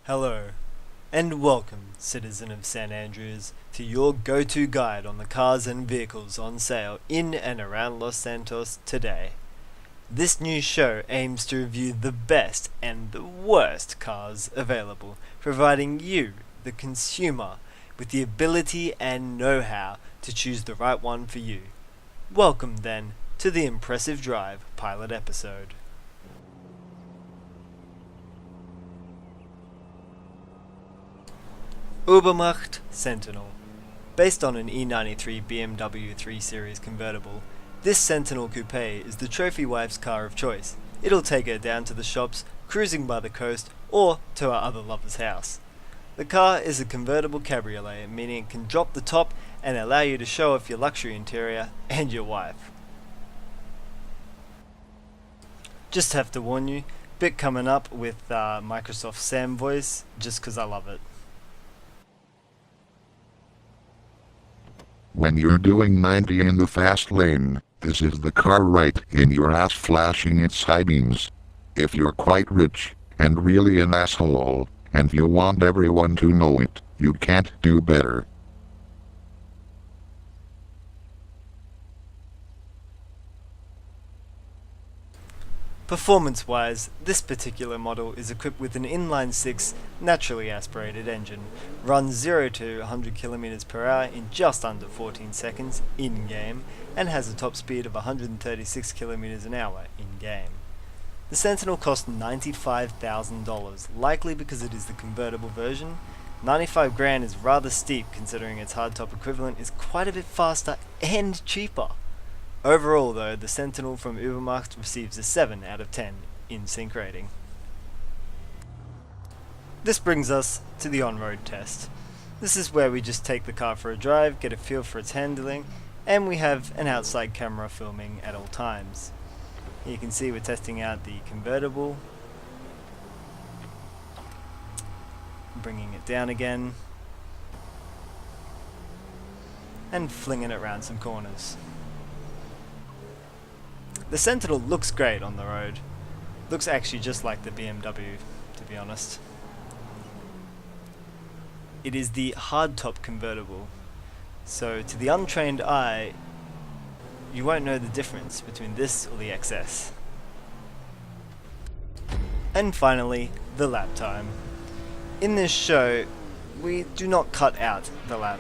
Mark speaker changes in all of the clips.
Speaker 1: Hello, and welcome, citizen of San Andreas, to your go-to guide on the cars and vehicles on sale in and around Los Santos today. This new show aims to review the best and the worst cars available, providing you, the consumer, with the ability and know-how to choose the right one for you. Welcome, then, to the Impressive Drive pilot episode. Übermacht Sentinel. Based on an E93 BMW 3 Series convertible, this Sentinel Coupe is the trophy wife's car of choice. It'll take her down to the shops, cruising by the coast, or to her other lover's house. The car is a convertible cabriolet, meaning it can drop the top and allow you to show off your luxury interior and your wife. Just have to warn you, bit coming up with Microsoft Sam voice, just 'cause I love it.
Speaker 2: When you're doing 90 in the fast lane, this is the car right in your ass flashing its high beams. If you're quite rich, and really an asshole, and you want everyone to know it, you can't do better.
Speaker 1: Performance-wise, this particular model is equipped with an inline-6 naturally aspirated engine, runs 0 to 100 km per hour in just under 14 seconds in-game, and has a top speed of 136 km an hour in-game. The Sentinel cost $95,000, likely because it is the convertible version. 95 grand is rather steep considering its hardtop equivalent is quite a bit faster and cheaper. Overall though, the Sentinel from Übermacht receives a 7 out of 10 in sync rating. This brings us to the on-road test. This is where we just take the car for a drive, get a feel for its handling, and we have an outside camera filming at all times. Here you can see we're testing out the convertible, bringing it down again, and flinging it around some corners. The Sentinel looks great on the road. Looks actually just like the BMW, to be honest. It is the hardtop convertible, so to the untrained eye, you won't know the difference between this or the XS. And finally, the lap time. In this show, we do not cut out the lap.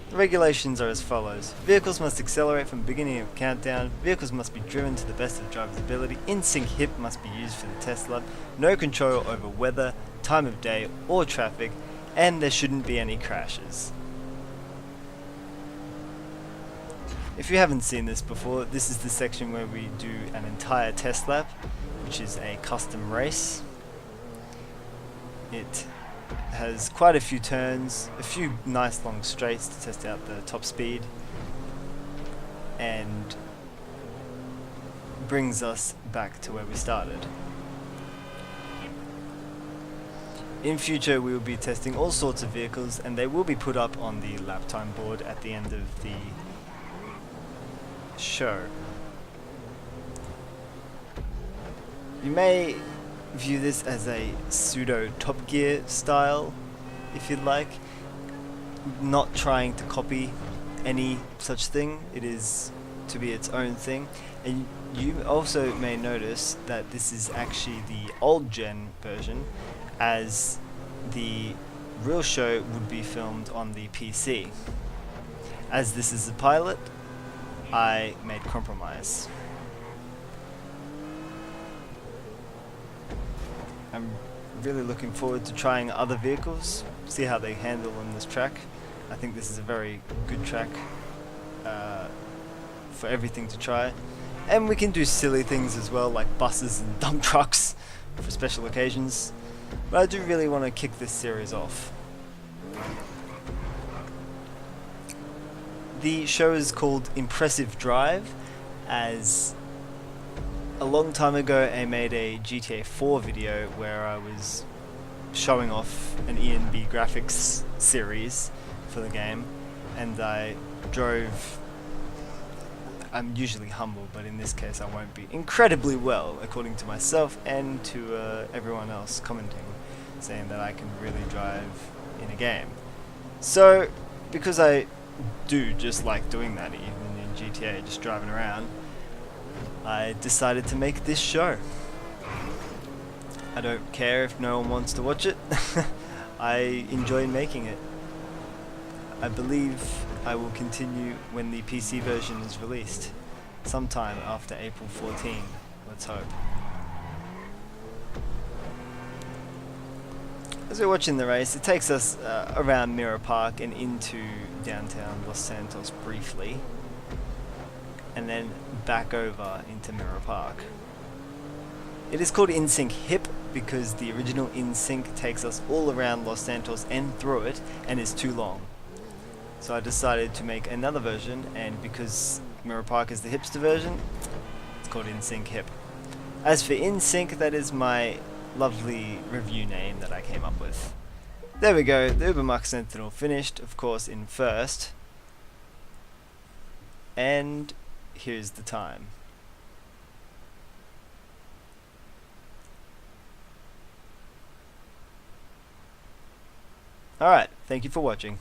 Speaker 1: The regulations are as follows. Vehicles must accelerate from beginning of countdown, vehicles must be driven to the best of driver's ability, in-sync hip must be used for the test lap, no control over weather, time of day or traffic, and there shouldn't be any crashes. If you haven't seen this before, this is the section where we do an entire test lap, which is a custom race. It has quite a few turns, a few nice long straights to test out the top speed, and brings us back to where we started. In future we will be testing all sorts of vehicles, and they will be put up on the lap time board at the end of the show. You may view this as a pseudo Top Gear style, if you'd like. Not trying to copy any such thing, it is to be its own thing. And you also may notice that this is actually the old gen version, as the real show would be filmed on the PC. As this is a pilot, I made compromise. I'm really looking forward to trying other vehicles, see how they handle on this track. I think this is a very good track for everything to try. And we can do silly things as well, like buses and dump trucks for special occasions. But I do really want to kick this series off. The show is called Impressive Drive, as a long time ago I made a GTA 4 video where I was showing off an E&B graphics series for the game, and I drove, I'm usually humble, but in this case I won't be, incredibly well according to myself and to everyone else commenting. saying that I can really drive in a game. So, because I do just like doing that even in GTA, just driving around, I decided to make this show. I don't care if no one wants to watch it. I enjoy making it. I believe I will continue when the PC version is released, sometime after April 14, let's hope. As we're watching the race, it takes us around Mirror Park and into downtown Los Santos briefly, and then back over into Mirror Park. It is called InSync Hip because the original InSync takes us all around Los Santos and through it and is too long. So I decided to make another version, and because Mirror Park is the hipster version, it's called InSync Hip. As for InSync, that is my lovely review name that I came up with. There we go, the Übermacht Sentinel finished, of course, in first. And here's the time. Alright, thank you for watching.